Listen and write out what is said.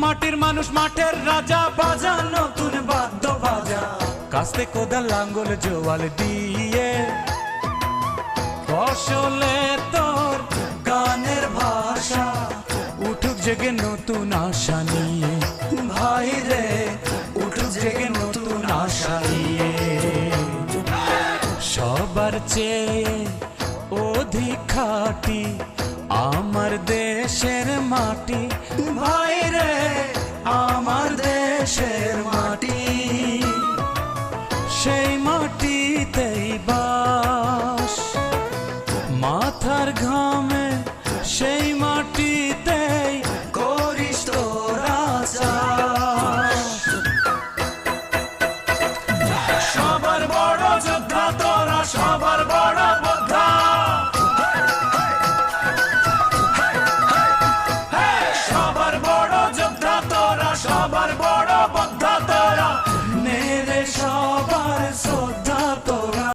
মাটির মানুষ মাঠের রাজা, বাজা নতুন বাদ্য বাজা, কাস্তে কোদাল লাঙ্গল জোয়াল দিয়ে, ফসলে তোর গানের ভাষা, উঠুক জেগে নতুন আশা নিয়ে, ভাই রে উঠুক জেগে নতুন আশা নিয়ে। সবার চেয়ে অধিক খাঁটি আমার দেশের মাটি, ভাই রে আমার দেশের মাটি, সেই মাটিতেই বাস, মাথার ঘামে সেই মাটিতেই করিস তোরা চাষ। সবার বড় যোদ্ধা তোরা, সবার বড় যোদ্ধা, সবার বড় যোদ্ধা তোরা, সবার বড়